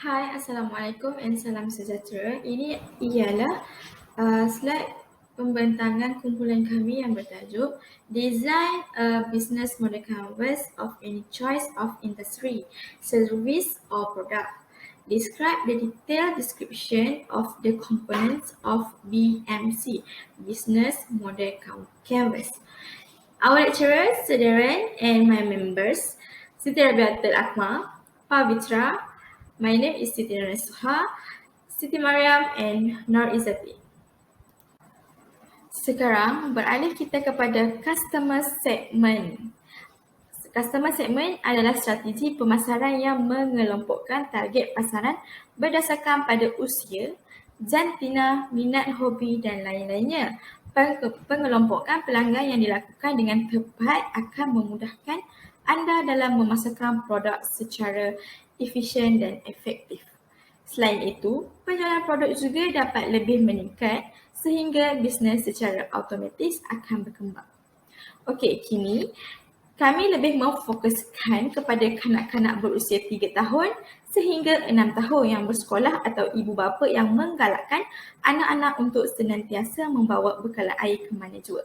Hai, Assalamualaikum dan salam sejahtera. Ini ialah slide pembentangan kumpulan kami yang bertajuk Design a Business Model Canvas of any choice of industry, service or product. Describe the detailed description of the components of BMC, Business Model Canvas. Our lecturers, Sederan, and my members, Siti Rabiatul Akmal, Pavitra, my name is Siti Nursuha, Siti Mariam, and Nur Izzati. Sekarang beralih kita kepada customer segment. Customer segment adalah strategi pemasaran yang mengelompokkan target pasaran berdasarkan pada usia, jantina, minat hobi dan lain-lainnya. Pengelompokan pelanggan yang dilakukan dengan tepat akan memudahkan anda dalam memasarkan produk secara efisien dan efektif. Selain itu, penjualan produk juga dapat lebih meningkat sehingga bisnes secara automatis akan berkembang. Okey, kini kami lebih memfokuskan kepada kanak-kanak berusia 3 tahun sehingga 6 tahun yang bersekolah atau ibu bapa yang menggalakkan anak-anak untuk senantiasa membawa bekalan air ke mana jua.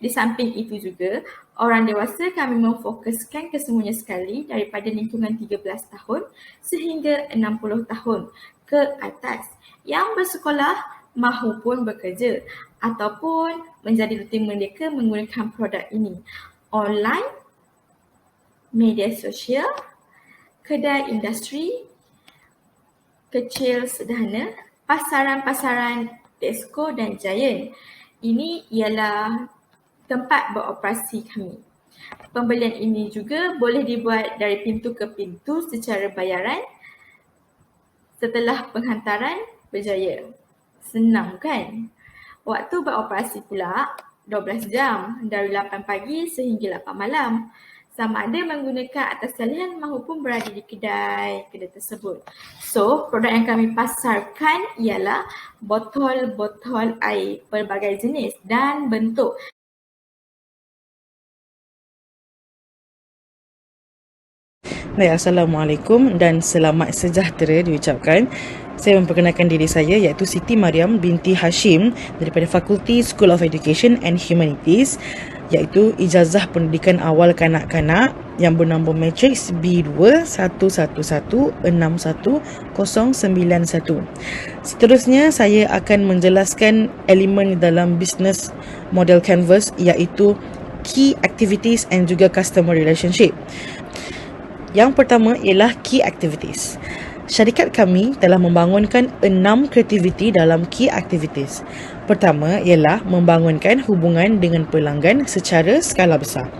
Di samping itu juga, orang dewasa kami memfokuskan kesemuanya sekali daripada lingkungan 13 tahun sehingga 60 tahun ke atas yang bersekolah mahupun bekerja ataupun menjadi rutin mereka menggunakan produk ini online, media sosial, kedai industri, kecil sederhana, pasaran-pasaran Tesco dan Giant. Ini ialah tempat beroperasi kami. Pembelian ini juga boleh dibuat dari pintu ke pintu secara bayaran setelah penghantaran berjaya. Senang kan? Waktu beroperasi pula 12 jam dari 8 pagi sehingga 8 malam. Sama ada menggunakan atas talian maupun berada di kedai tersebut. So, produk yang kami pasarkan ialah botol-botol air pelbagai jenis dan bentuk. Baik, Assalamualaikum dan selamat sejahtera diucapkan. Saya memperkenalkan diri saya iaitu Siti Mariam binti Hashim daripada Fakulti School of Education and Humanities, iaitu ijazah pendidikan awal kanak-kanak yang bernombor matriks B211616191. Seterusnya saya akan menjelaskan elemen dalam business model canvas iaitu key activities and juga customer relationship. Yang pertama ialah key activities. Syarikat kami telah membangunkan 6 kreativiti dalam key activities. Pertama ialah membangunkan hubungan dengan pelanggan secara skala besar.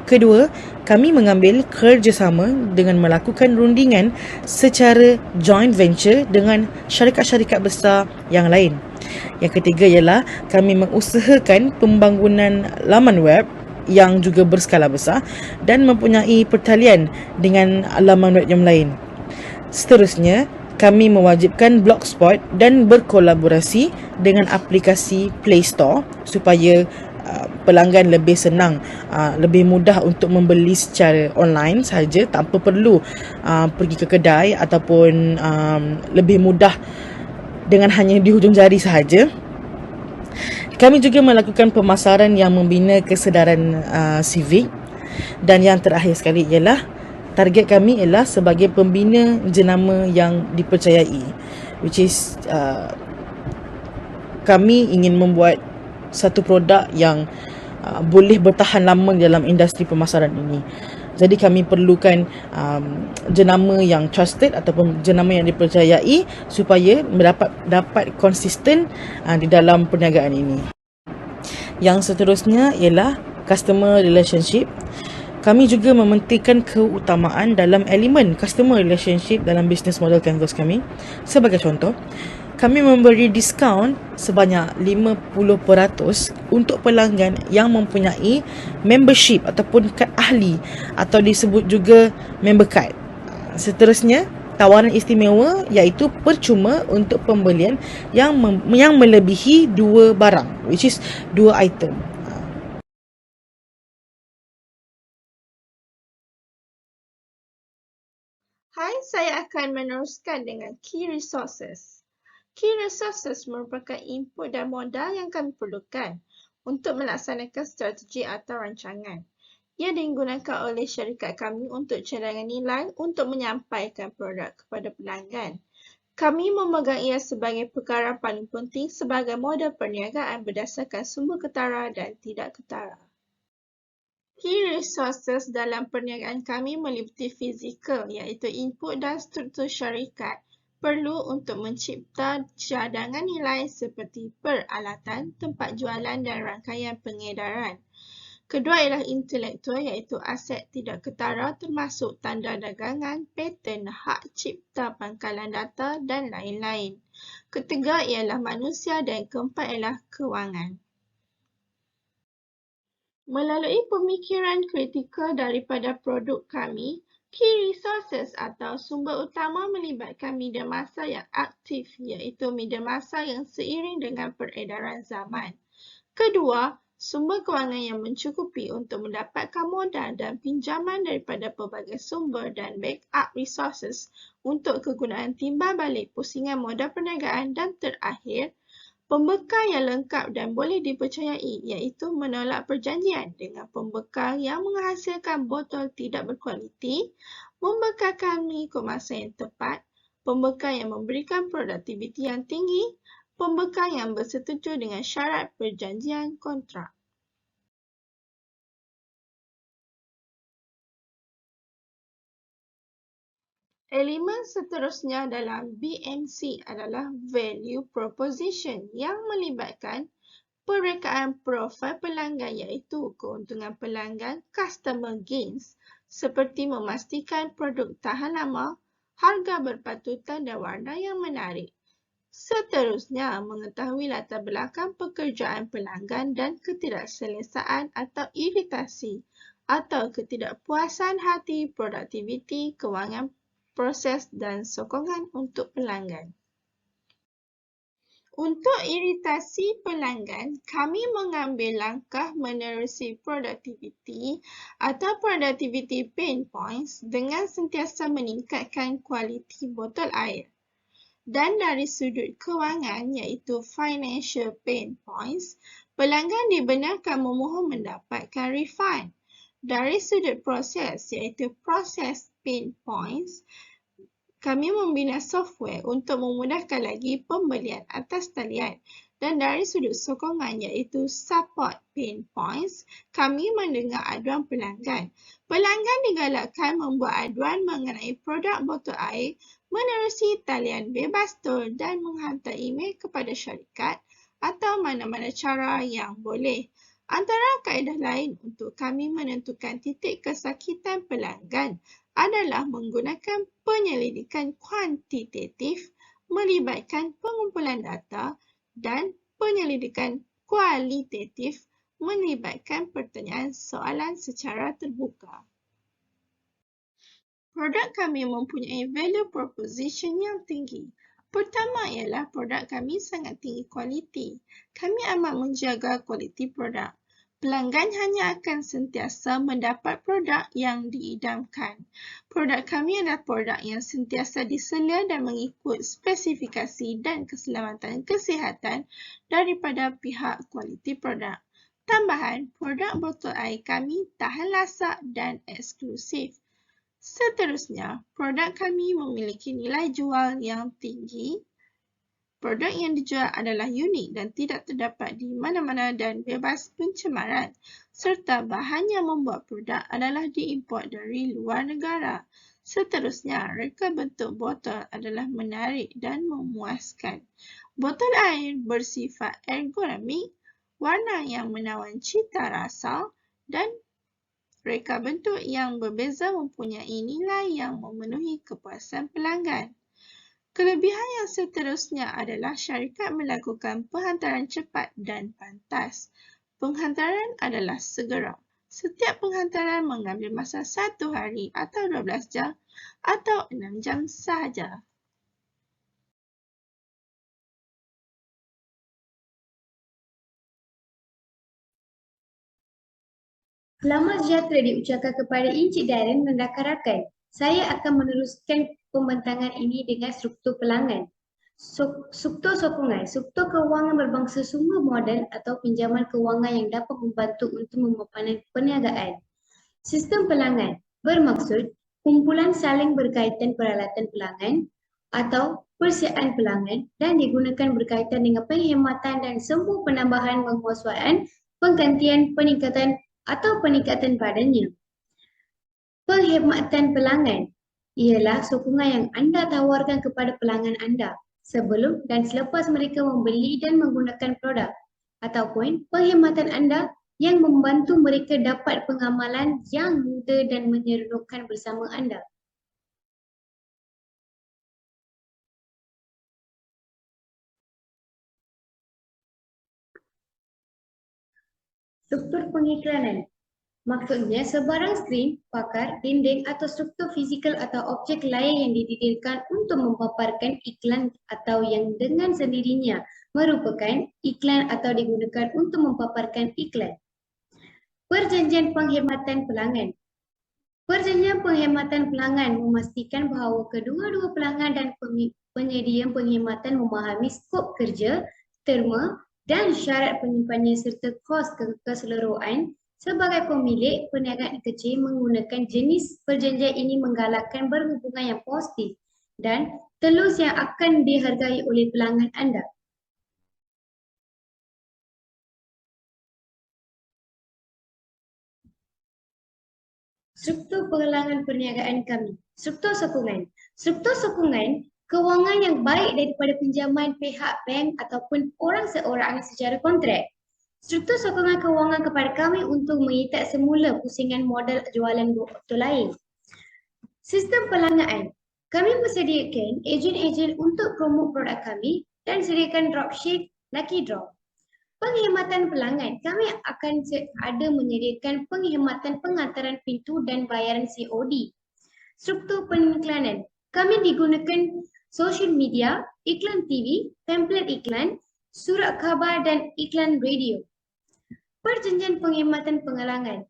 Kedua, kami mengambil kerjasama dengan melakukan rundingan secara joint venture dengan syarikat-syarikat besar yang lain. Yang ketiga ialah kami mengusahakan pembangunan laman web yang juga berskala besar dan mempunyai pertalian dengan laman web yang lain. Seterusnya, kami mewajibkan Blogspot dan berkolaborasi dengan aplikasi Play Store supaya pelanggan lebih senang, lebih mudah untuk membeli secara online sahaja tanpa perlu pergi ke kedai ataupun lebih mudah dengan hanya di hujung jari sahaja. Kami juga melakukan pemasaran yang membina kesedaran sivik, dan yang terakhir sekali ialah target kami ialah sebagai pembina jenama yang dipercayai, which is kami ingin membuat satu produk yang boleh bertahan lama dalam industri pemasaran ini. Jadi kami perlukan jenama yang trusted ataupun jenama yang dipercayai supaya dapat konsisten di dalam perniagaan ini. Yang seterusnya ialah customer relationship. Kami juga mementingkan keutamaan dalam elemen customer relationship dalam business model canvas kami. Sebagai contoh, kami memberi diskaun sebanyak 50% untuk pelanggan yang mempunyai membership ataupun kad ahli atau disebut juga member card. Seterusnya, tawaran istimewa iaitu percuma untuk pembelian yang melebihi 2 barang, which is 2 item. Hai, saya akan meneruskan dengan key resources. Key resources merupakan input dan modal yang kami perlukan untuk melaksanakan strategi atau rancangan. Ia digunakan oleh syarikat kami untuk cadangan nilai untuk menyampaikan produk kepada pelanggan. Kami memegang ia sebagai perkara paling penting sebagai model perniagaan berdasarkan sumber ketara dan tidak ketara. Key resources dalam perniagaan kami meliputi fizikal iaitu input dan struktur syarikat perlu untuk mencipta cadangan nilai seperti peralatan, tempat jualan dan rangkaian pengedaran. Kedua ialah intelektual iaitu aset tidak ketara termasuk tanda dagangan, paten, hak cipta pangkalan data dan lain-lain. Ketiga ialah manusia dan keempat ialah kewangan. Melalui pemikiran kritikal daripada produk kami, key resources atau sumber utama melibatkan media massa yang aktif iaitu media massa yang seiring dengan peredaran zaman. Kedua, sumber kewangan yang mencukupi untuk mendapatkan modal dan pinjaman daripada pelbagai sumber dan backup resources untuk kegunaan timbal balik pusingan modal perniagaan dan terakhir, pembekal yang lengkap dan boleh dipercayai iaitu menolak perjanjian dengan pembekal yang menghasilkan botol tidak berkualiti, membekal kami kemasan yang tepat, pembekal yang memberikan produktiviti yang tinggi, pembekal yang bersetuju dengan syarat perjanjian kontrak. Elemen seterusnya dalam BMC adalah value proposition yang melibatkan perekaan profil pelanggan iaitu keuntungan pelanggan customer gains seperti memastikan produk tahan lama, harga berpatutan dan warna yang menarik. Seterusnya, mengetahui latar belakang pekerjaan pelanggan dan ketidakselesaan atau iritasi atau ketidakpuasan hati, produktiviti, kewangan proses dan sokongan untuk pelanggan. Untuk iritasi pelanggan, kami mengambil langkah menerusi produktiviti atau productivity pain points dengan sentiasa meningkatkan kualiti botol air. Dan dari sudut kewangan iaitu financial pain points, pelanggan dibenarkan memohon mendapatkan refund. Dari sudut proses iaitu process pain points, kami membina software untuk memudahkan lagi pembelian atas talian. Dan dari sudut sokongan iaitu support pain points, kami mendengar aduan pelanggan. Pelanggan digalakkan membuat aduan mengenai produk botol air menerusi talian bebas tol dan menghantar email kepada syarikat atau mana-mana cara yang boleh. Antara kaedah lain untuk kami menentukan titik kesakitan pelanggan adalah menggunakan penyelidikan kuantitatif melibatkan pengumpulan data dan penyelidikan kualitatif melibatkan pertanyaan soalan secara terbuka. Produk kami mempunyai value proposition yang tinggi. Pertama ialah produk kami sangat tinggi kualiti. Kami amat menjaga kualiti produk. Pelanggan hanya akan sentiasa mendapat produk yang diidamkan. Produk kami adalah produk yang sentiasa diselia dan mengikut spesifikasi dan keselamatan kesihatan daripada pihak kualiti produk. Tambahan, produk botol air kami tahan lasak dan eksklusif. Seterusnya, produk kami memiliki nilai jual yang tinggi. Produk yang dijual adalah unik dan tidak terdapat di mana-mana dan bebas pencemaran. Serta bahan yang membuat produk adalah diimport dari luar negara. Seterusnya, reka bentuk botol adalah menarik dan memuaskan. Botol air bersifat ergonomik, warna yang menawan cita rasa dan reka bentuk yang berbeza mempunyai nilai yang memenuhi kepuasan pelanggan. Kelebihan yang seterusnya adalah syarikat melakukan penghantaran cepat dan pantas. Penghantaran adalah segera. Setiap penghantaran mengambil masa 1 hari atau 12 jam atau 6 jam sahaja. Selamat sejahtera diucapkan kepada Encik Darren dan rakan-rakan. Saya akan meneruskan pembentangan ini dengan struktur pelanggan. Struktur sokongan. Struktur kewangan berbangsa sumber modal atau pinjaman kewangan yang dapat membantu untuk memapanan perniagaan. Sistem pelanggan bermaksud kumpulan saling berkaitan peralatan pelanggan atau persiapan pelanggan dan digunakan berkaitan dengan penghematan dan semua penambahan penguasaan, penggantian, peningkatan atau peningkatan padanya. Penghematan pelanggan ialah sokongan yang anda tawarkan kepada pelanggan anda sebelum dan selepas mereka membeli dan menggunakan produk, ataupun penghematan anda yang membantu mereka dapat pengamalan yang mudah dan menyeronokkan bersama anda. Struktur pengiklanan. Maksudnya, sebarang skrin, pakar, dinding atau struktur fizikal atau objek lain yang didirikan untuk memaparkan iklan atau yang dengan sendirinya merupakan iklan atau digunakan untuk memaparkan iklan. Perjanjian penghematan pelanggan. Perjanjian penghematan pelanggan memastikan bahawa kedua-dua pelanggan dan penyedia penghematan memahami skop kerja, terma dan syarat penyimpanannya serta kos keseluruhan. Sebagai pemilik perniagaan kecil menggunakan jenis perjanjian ini menggalakkan berhubungan yang positif dan telus yang akan dihargai oleh pelanggan anda. Struktur pengelangan perniagaan kami. Struktur sokongan. Struktur sokongan kewangan yang baik daripada pinjaman pihak bank ataupun orang seorang secara kontrak. Struktur sokongan kewangan kepada kami untuk mengikat semula pusingan modal jualan waktu lain. Sistem pelanggan. Kami menyediakan ejen-ejen untuk promote produk kami dan sediakan dropship lucky draw. Penghematan pelanggan. Kami akan ada menyediakan penghematan pengantaran pintu dan bayaran COD. Struktur pengiklanan. Kami digunakan social media, iklan TV, template iklan, surat khabar dan iklan radio. Perjanjian penghematan pengelangan.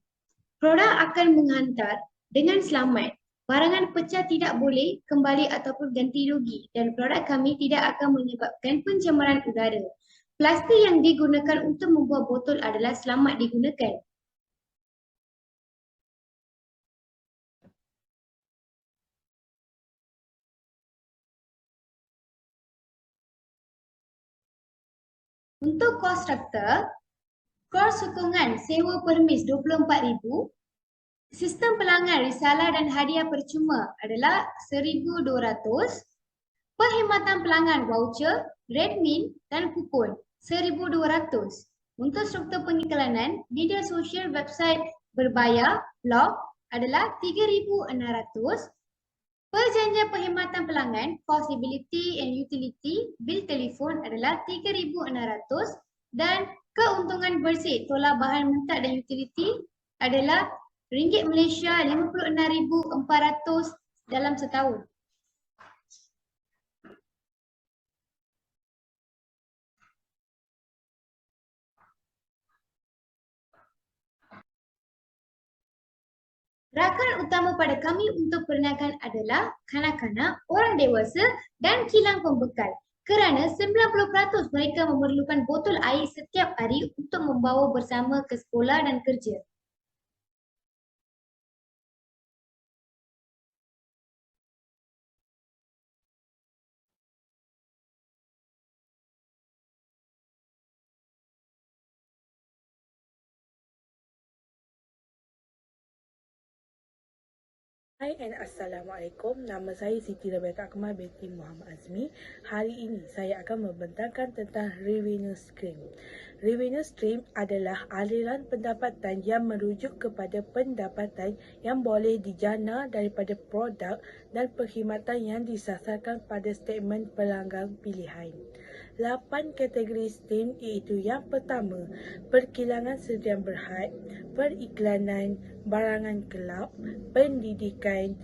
Produk akan menghantar dengan selamat. Barangan pecah tidak boleh kembali ataupun ganti rugi dan produk kami tidak akan menyebabkan pencemaran udara. Plastik yang digunakan untuk membuat botol adalah selamat digunakan. Untuk kos struktur, kos sokongan sewa permis RM24,000, sistem pelanggan risalah dan hadiah percuma adalah RM1,200, perkhidmatan pelanggan voucher, redmin dan kupon RM1,200. Untuk struktur pengiklanan, media sosial, website berbayar, blog adalah RM3,600. Perjanjian perkhidmatan pelanggan, possibility and utility, bil telefon adalah RM3,600 dan keuntungan bersih, tolak bahan mentah dan utility adalah ringgit Malaysia RM56,400 dalam setahun. Rakan utama pada kami untuk perniagaan adalah kanak-kanak, orang dewasa dan kilang pembekal. Kerana 90% mereka memerlukan botol air setiap hari untuk membawa bersama ke sekolah dan kerja. Hai and Assalamualaikum. Nama saya Siti Rebecca Akmal binti Muhammad Azmi. Hari ini saya akan membentangkan tentang revenue stream. Revenue stream adalah aliran pendapatan yang merujuk kepada pendapatan yang boleh dijana daripada produk dan perkhidmatan yang disasarkan pada segmen pelanggan pilihan. 8 kategori stream iaitu yang pertama, perkilangan sediaan berhad, periklanan, barangan kelab, pendidikan,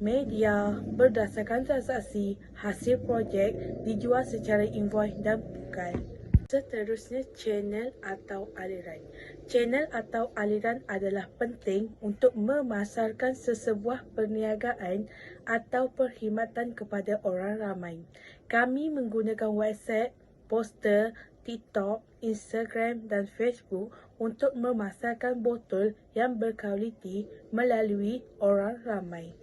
media, berdasarkan transaksi, hasil projek, dijual secara invoice dan bukan. Seterusnya, channel atau aliran. Channel atau aliran adalah penting untuk memasarkan sesebuah perniagaan atau perkhidmatan kepada orang ramai. Kami menggunakan WhatsApp, poster, TikTok, Instagram dan Facebook untuk memasarkan botol yang berkualiti melalui orang ramai.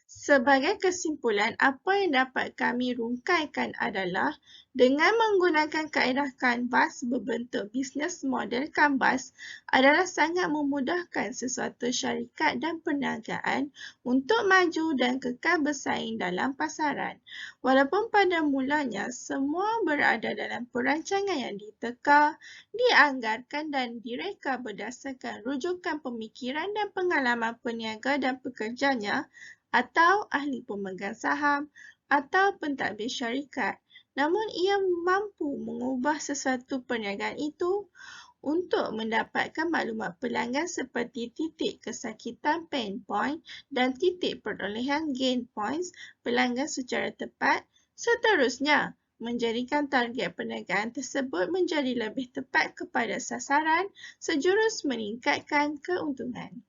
Sebagai kesimpulan, apa yang dapat kami rungkaikan adalah dengan menggunakan kaedah kanvas berbentuk bisnes model kanvas adalah sangat memudahkan sesuatu syarikat dan perniagaan untuk maju dan kekal bersaing dalam pasaran. Walaupun pada mulanya semua berada dalam perancangan yang diteka, dianggarkan dan direka berdasarkan rujukan pemikiran dan pengalaman peniaga dan pekerjanya, atau ahli pemegang saham atau pentadbir syarikat. Namun ia mampu mengubah sesuatu perniagaan itu untuk mendapatkan maklumat pelanggan seperti titik kesakitan pain point dan titik perolehan gain points pelanggan secara tepat. Seterusnya, menjadikan target perniagaan tersebut menjadi lebih tepat kepada sasaran sejurus meningkatkan keuntungan.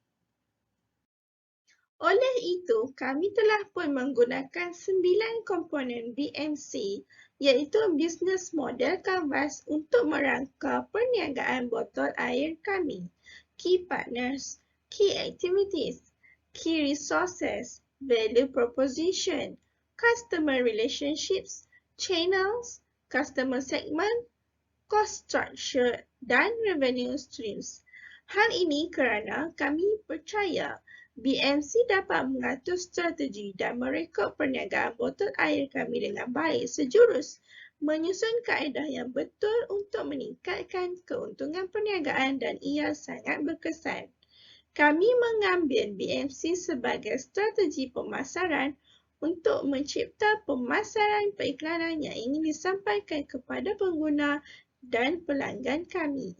Oleh itu, kami telah pun menggunakan 9 komponen BMC, iaitu Business Model Canvas untuk merangka perniagaan botol air kami. Key Partners, Key Activities, Key Resources, Value Proposition, Customer Relationships, Channels, Customer Segment, Cost Structure dan Revenue Streams. Hal ini kerana kami percaya BMC dapat mengatur strategi dan merekod perniagaan botol air kami dengan baik sejurus menyusun kaedah yang betul untuk meningkatkan keuntungan perniagaan dan ia sangat berkesan. Kami mengambil BMC sebagai strategi pemasaran untuk mencipta pemasaran periklanan yang ingin disampaikan kepada pengguna dan pelanggan kami.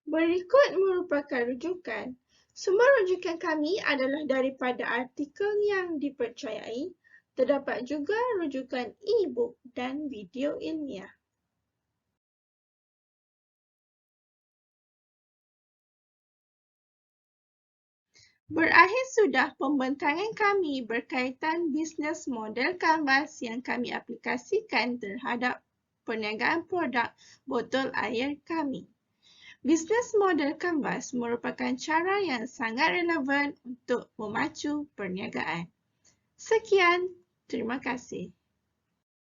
Berikut merupakan rujukan. Semua rujukan kami adalah daripada artikel yang dipercayai. Terdapat juga rujukan e-book dan video ilmiah. Berakhir sudah pembentangan kami berkaitan bisnes model kanvas yang kami aplikasikan terhadap perniagaan produk botol air kami. Bisnes model kanvas merupakan cara yang sangat relevan untuk memacu perniagaan. Sekian, terima kasih.